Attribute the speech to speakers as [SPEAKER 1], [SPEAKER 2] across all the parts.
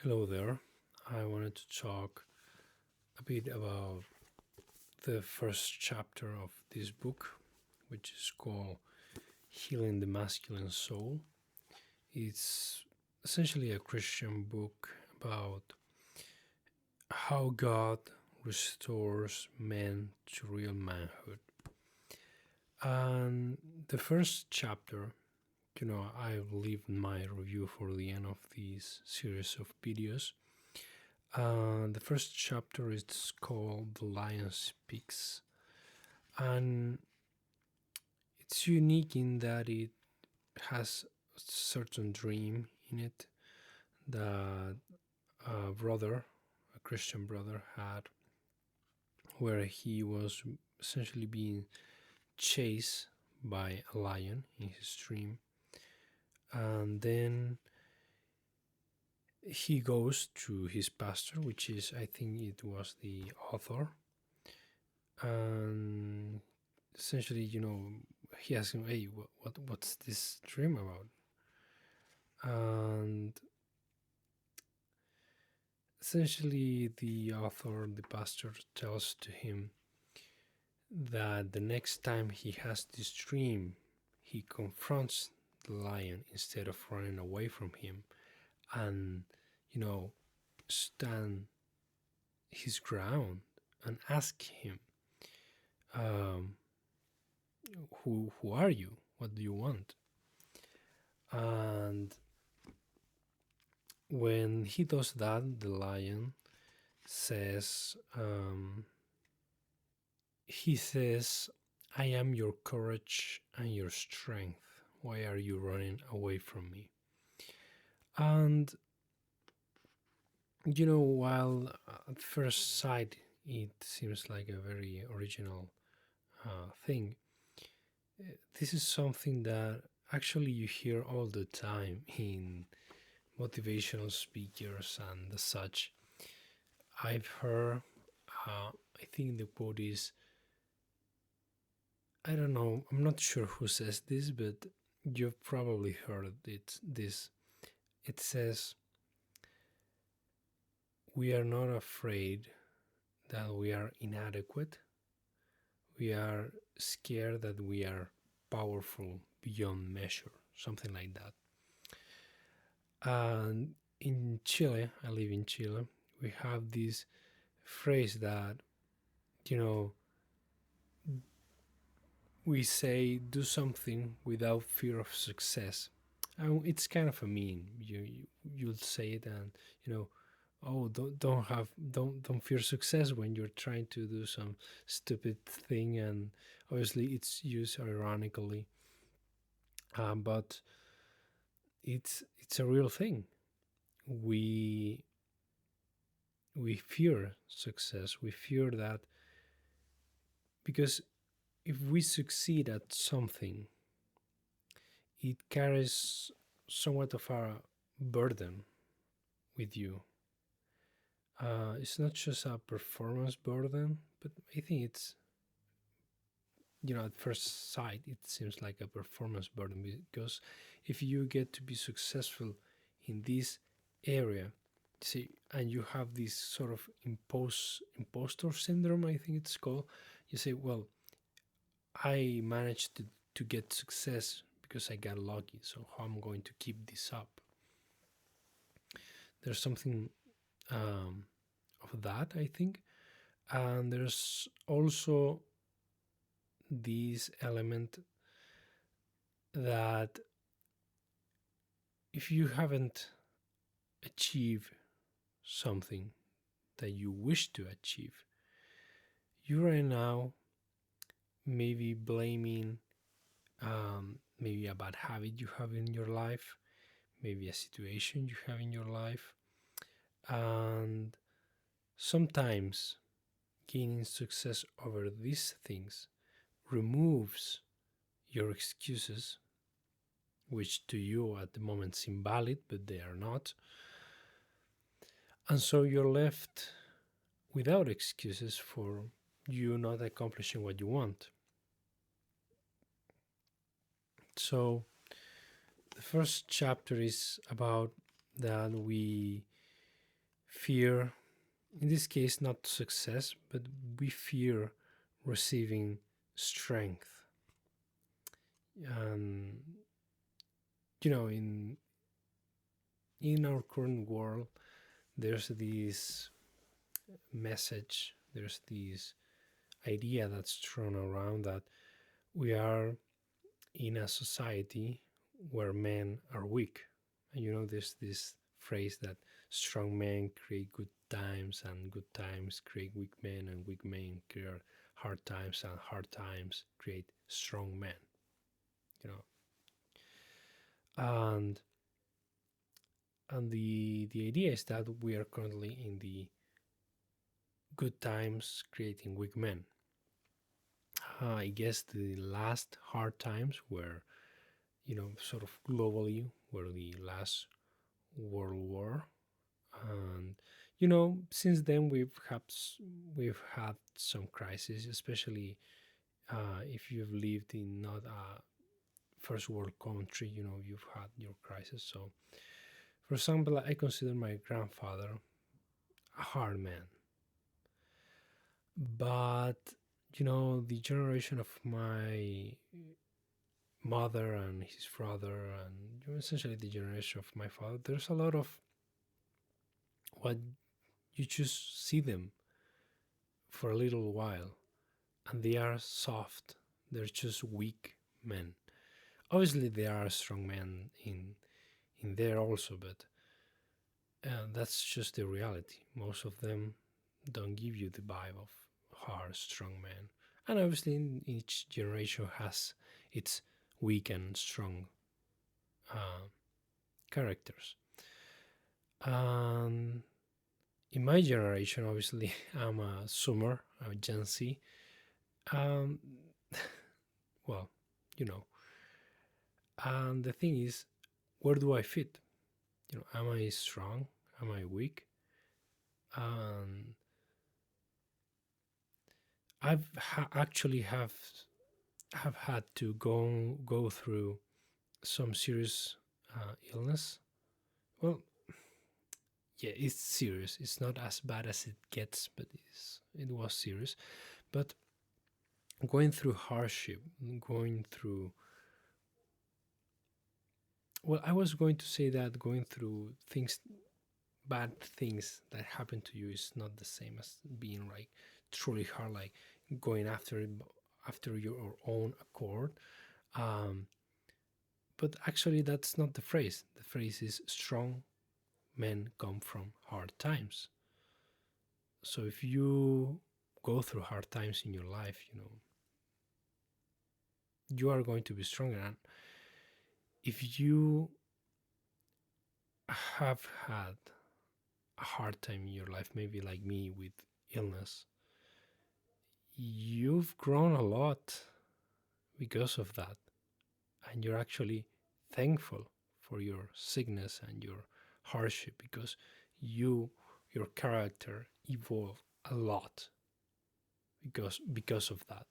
[SPEAKER 1] Hello there. I wanted to talk a bit about the first chapter of this book, which is called Healing the Masculine Soul. It's essentially a Christian book about how God restores men to real manhood. And the first chapter, I've leave my review for the end of this series of videos. The first chapter is called The Lion Speaks, and it's unique in that it has a certain dream in it that a Christian brother, had, where he was essentially being chased by a lion in his dream, and then he goes to his pastor, which is, I think it was the author, and essentially, he asks him, "Hey, what's this dream about?" And essentially, the author, the pastor, tells to him that the next time he has this dream, he confronts the lion instead of running away from him, and you know, stand his ground and ask him, um, "Who are you? What do you want?" And when he does that, the lion says, he says, "I am your courage and your strength. Why are you running away from me?" And, while at first sight it seems like a very original thing, this is something that actually you hear all the time in motivational speakers and such. I've heard, I think the quote is, I don't know, I'm not sure who says this, but you've probably heard it. It says, "We are not afraid that we are inadequate. We are scared that we are powerful beyond measure," something like that. And in Chile, I live in Chile, we have this phrase that, you know, we say, "Do something without fear of success." And it's kind of a mean. You'll say it, and you know, oh, don't fear success when you're trying to do some stupid thing, and obviously it's used ironically, but it's a real thing. We we fear success. We fear that because if we succeed at something, it carries somewhat of a burden with you. It's not just a performance burden, but I think it's, at first sight, it seems like a performance burden because if you get to be successful in this area, see, and you have this sort of impostor syndrome, I think it's called, you say, well, I managed to get success because I got lucky, so how I'm going to keep this up? There's something of that, I think. And there's also this element that if you haven't achieved something that you wish to achieve, you right now maybe blaming maybe a bad habit you have in your life, maybe a situation you have in your life, and sometimes gaining success over these things removes your excuses, which to you at the moment seem valid, but they are not. And so you're left without excuses for you not accomplishing what you want. So the first chapter is about that we fear, in this case, not success, but we fear receiving strength. And in our current world, there's this message, there's this idea that's thrown around that we are in a society where men are weak. And there's this phrase that strong men create good times, and good times create weak men, and weak men create hard times, and hard times create strong men. You know, and the idea is that we are currently in the good times creating weak men. I guess the last hard times were, sort of globally, were the last World War, and since then we've had some crises, especially if you've lived in not a first world country. You've had your crisis. So, for example, I consider my grandfather a hard man, but the generation of my mother and his brother, and essentially the generation of my father, there's a lot of what you just see them for a little while, and they are soft. They're just weak men. Obviously, there are strong men in there also, but that's just the reality. Most of them don't give you the vibe of hard, strong men, and obviously, each generation has its weak and strong uh, characters. And in my generation, obviously, I'm a Zoomer, a Gen Z. Um, well, you know, and the thing is, where do I fit? Am I strong? Am I weak? And actually have had to go through some serious illness. Well, yeah, it's serious. It's not as bad as it gets, but it was serious. But going through hardship, going through, well, I was going to say that going through things, bad things that happen to you, is not the same as being like truly hard, like going after it after your own accord. Um, but actually, that's not the phrase. The phrase is strong men come from hard times. So if you go through hard times in your life, you are going to be stronger. And if you have had a hard time in your life, maybe like me with illness, you've grown a lot because of that. And you're actually thankful for your sickness and your hardship, because your character evolved a lot because of that.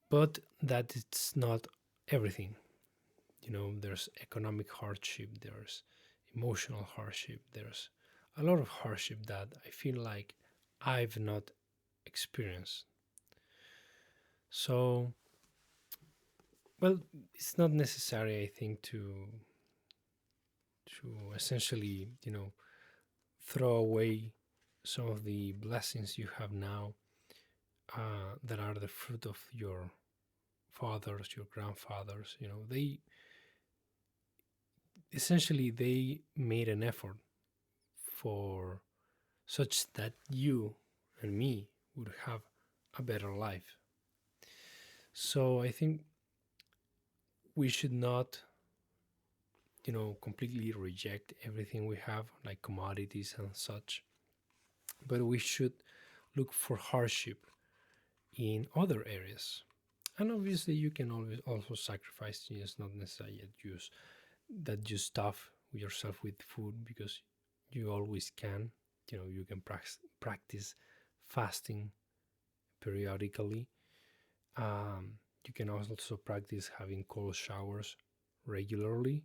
[SPEAKER 1] But that it's not everything. There's economic hardship, there's emotional hardship, there's a lot of hardship that I feel like I've not experienced. So, well, it's not necessary, I think, to essentially, throw away some of the blessings you have now, that are the fruit of your fathers, your grandfathers. They made an effort for such that you and me would have a better life. So I think we should not, completely reject everything we have, like commodities and such, but we should look for hardship in other areas. And obviously, you can always also sacrifice. It's not necessarily that you stuff yourself with food, because you always can. You can practice fasting periodically. You can also practice having cold showers regularly.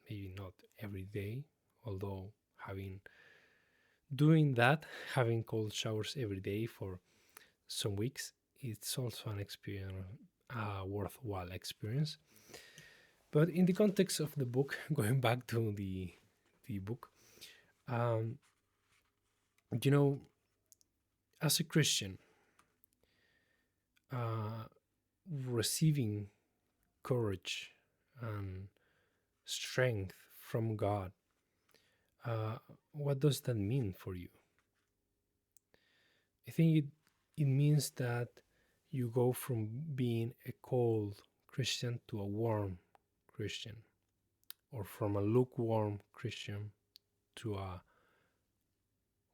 [SPEAKER 1] maybe not every day, although doing that, having cold showers every day for some weeks, it's also an experience, a worthwhile experience. But in the context of the book, going back to the book, um, you know, as a Christian, uh, receiving courage and strength from God, uh, what does that mean for you? I think it means that you go from being a cold Christian to a warm Christian, or from a lukewarm Christian to a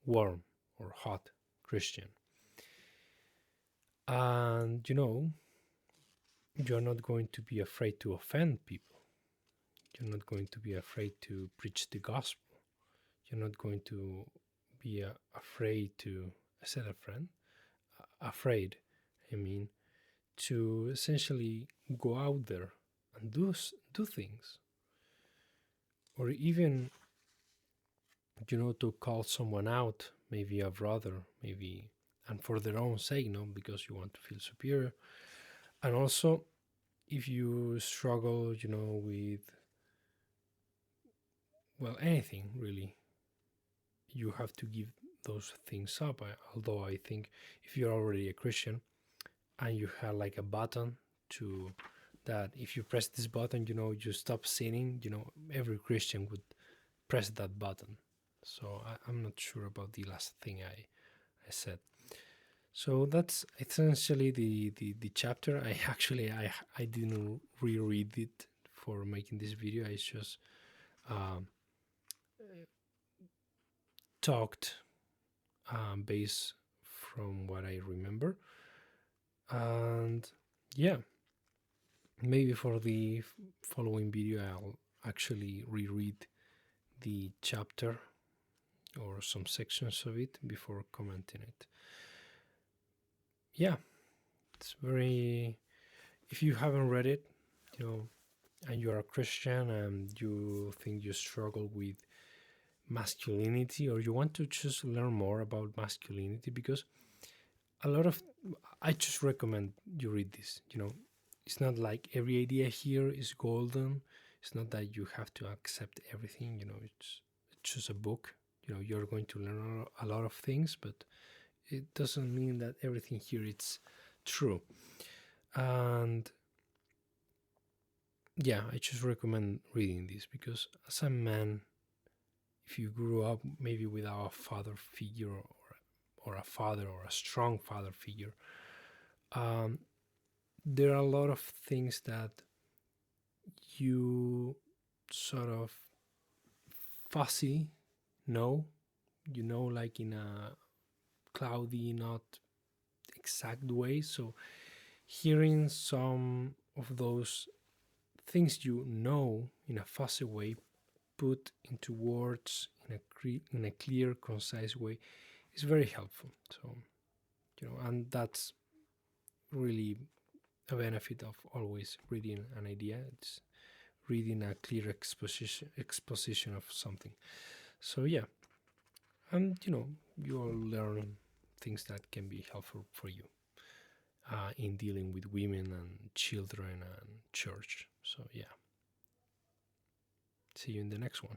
[SPEAKER 1] warm or hot Christian. And you're not going to be afraid to offend people. You're not going to be afraid to preach the gospel. You're not going to be afraid to, I said a friend, afraid, I mean, to essentially go out there and do things, or even to call someone out, maybe a brother, maybe, and for their own sake, not because you want to feel superior. And also, if you struggle, with, well, anything really, you have to give those things up. Although I think if you're already a Christian and you have like a button to that, if you press this button, you stop sinning, every Christian would press that button. So I'm not sure about the last thing I said. So that's essentially the chapter. I didn't reread it for making this video. I just um, talked based from what I remember. And yeah, maybe for the following video I'll actually reread the chapter or some sections of it before commenting it. Yeah, it's very, if you haven't read it, and you're a Christian and you think you struggle with masculinity, or you want to just learn more about masculinity, because a lot of, I just recommend you read this. It's not like every idea here is golden. It's not that you have to accept everything. It's just a book. You're going to learn a lot of things, but it doesn't mean that everything here is true. And yeah, I just recommend reading this, because as a man, if you grew up maybe without a father figure, or a father, or a strong father figure, there are a lot of things that you sort of fuzzy know, like in a cloudy, not exact way. So hearing some of those things in a fuzzy way put into words in a clear, concise way is very helpful. So and that's really a benefit of always reading an idea. It's reading a clear exposition of something. So yeah, and you are learning things that can be helpful for you in dealing with women and children and church. So yeah, see you in the next one.